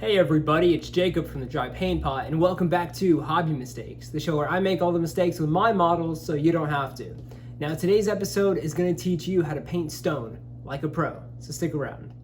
Hey everybody, it's Jacob from the Dry Paint Pot, and welcome back to Hobby Mistakes, the show where I make all the mistakes with my models so you don't have to. Now today's episode is going to teach you how to paint stone like a pro, so stick around.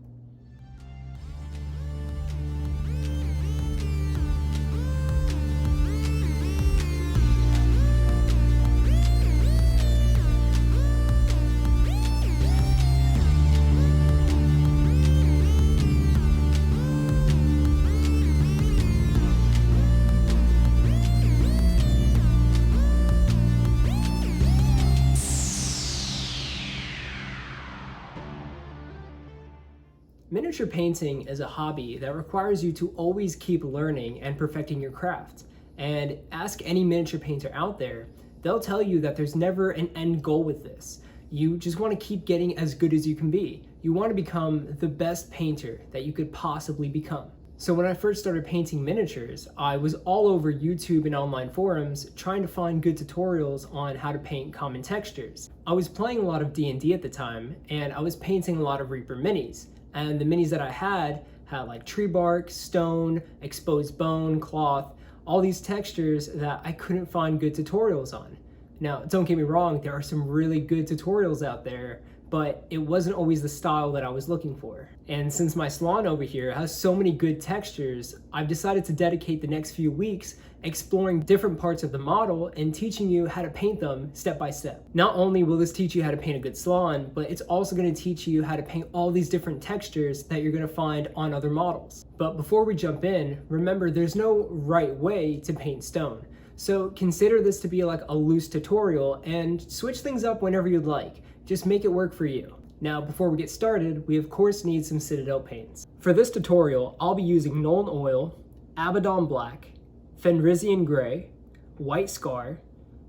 Miniature painting is a hobby that requires you to always keep learning and perfecting your craft. And ask any miniature painter out there, they'll tell you that there's never an end goal with this. You just want to keep getting as good as you can be. You want to become the best painter that you could possibly become. So when I first started painting miniatures, I was all over YouTube and online forums trying to find good tutorials on how to paint common textures. I was playing a lot of D&D at the time, and I was painting a lot of Reaper minis. And the minis that I had like tree bark, stone, exposed bone, cloth, all these textures that I couldn't find good tutorials on. Now, don't get me wrong, there are some really good tutorials out there, but it wasn't always the style that I was looking for. And since my salon over here has so many good textures, I've decided to dedicate the next few weeks exploring different parts of the model and teaching you how to paint them step by step. Not only will this teach you how to paint a good salon, but it's also going to teach you how to paint all these different textures that you're going to find on other models. But before we jump in, remember there's no right way to paint stone. So consider this to be like a loose tutorial and switch things up whenever you'd like. Just make it work for you. Now, before we get started, we of course need some Citadel paints. For this tutorial, I'll be using Nuln Oil, Abaddon Black, Fenrisian Gray, White Scar,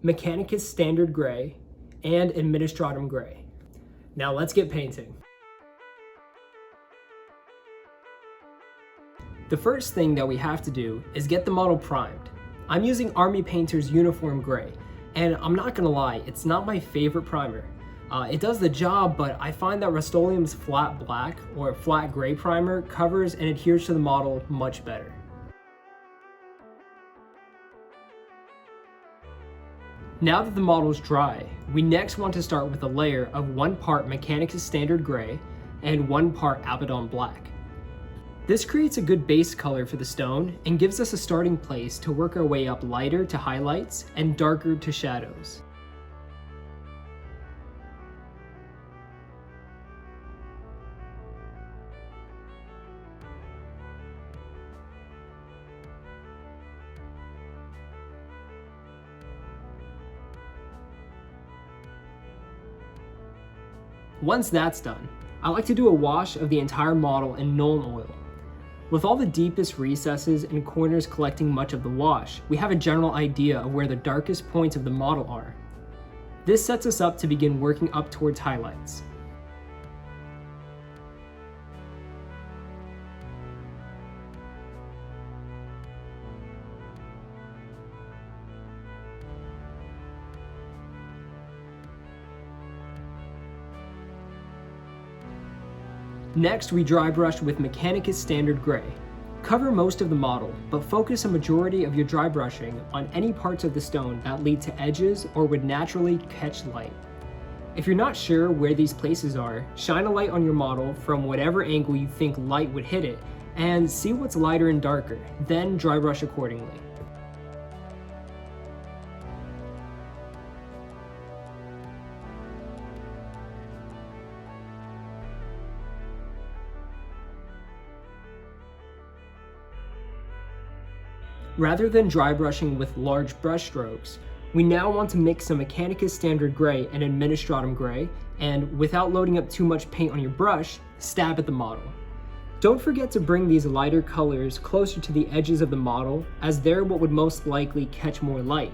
Mechanicus Standard Gray, and Administratum Gray. Now let's get painting. The first thing that we have to do is get the model primed. I'm using Army Painter's Uniform Gray, and I'm not gonna lie, it's not my favorite primer. It does the job, but I find that Rust-Oleum's flat black or flat gray primer covers and adheres to the model much better. Now that the model is dry, we next want to start with a layer of 1 part Mechanicus Standard Gray and 1 part Abaddon Black. This creates a good base color for the stone and gives us a starting place to work our way up lighter to highlights and darker to shadows. Once that's done, I like to do a wash of the entire model in Nuln Oil. With all the deepest recesses and corners collecting much of the wash, we have a general idea of where the darkest points of the model are. This sets us up to begin working up towards highlights. Next, we dry brush with Mechanicus Standard Gray. Cover most of the model, but focus a majority of your dry brushing on any parts of the stone that lead to edges or would naturally catch light. If you're not sure where these places are, shine a light on your model from whatever angle you think light would hit it, and see what's lighter and darker, then dry brush accordingly. Rather than dry brushing with large brush strokes, we now want to mix some Mechanicus Standard Gray and Administratum Gray, and without loading up too much paint on your brush, stab at the model. Don't forget to bring these lighter colors closer to the edges of the model, as they're what would most likely catch more light.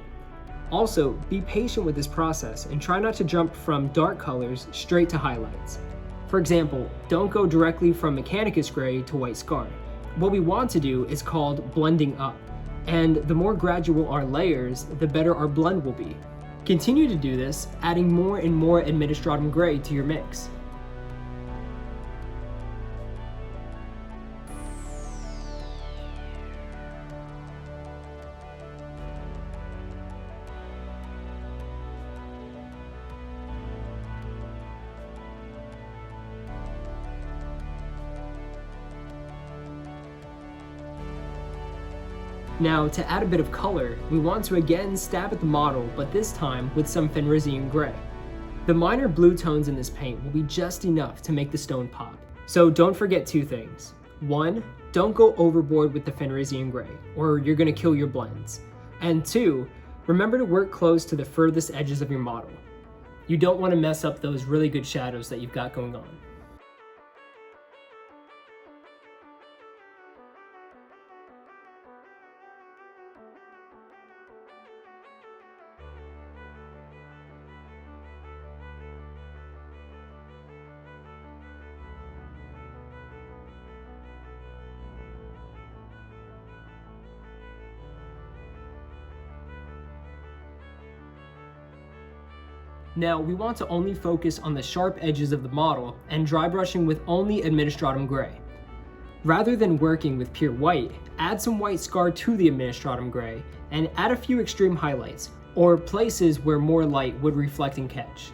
Also, be patient with this process and try not to jump from dark colors straight to highlights. For example, don't go directly from Mechanicus Gray to White Scar. What we want to do is called blending up. And the more gradual our layers, the better our blend will be. Continue to do this, adding more and more Administratum Gray to your mix. Now, to add a bit of color, we want to again stab at the model, but this time with some Fenrisian gray. The minor blue tones in this paint will be just enough to make the stone pop. So don't forget two things. One, don't go overboard with the Fenrisian gray, or you're gonna kill your blends. And two, remember to work close to the furthest edges of your model. You don't want to mess up those really good shadows that you've got going on. Now, we want to only focus on the sharp edges of the model and dry brushing with only Administratum Gray. Rather than working with pure white, add some white scar to the Administratum Gray and add a few extreme highlights, or places where more light would reflect and catch.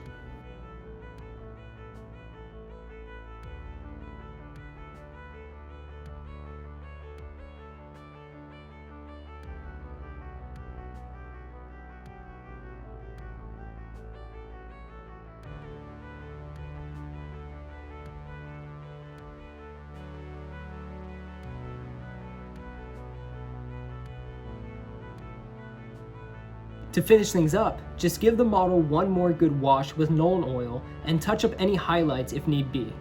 To finish things up, just give the model one more good wash with Nuln Oil and touch up any highlights if need be.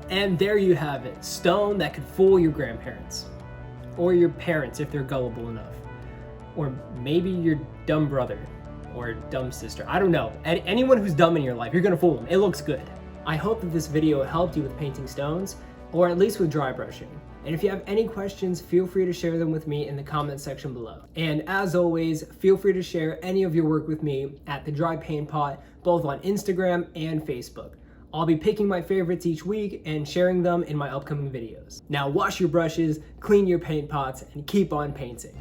And there you have it, stone that could fool your grandparents. Or your parents if they're gullible enough. Or maybe your dumb brother or dumb sister. I don't know. Anyone who's dumb in your life, you're gonna fool them. It looks good. I hope that this video helped you with painting stones, or at least with dry brushing. And if you have any questions, feel free to share them with me in the comment section below. And as always, feel free to share any of your work with me at The Dry Paint Pot, both on Instagram and Facebook. I'll be picking my favorites each week and sharing them in my upcoming videos. Now wash your brushes, clean your paint pots, and keep on painting.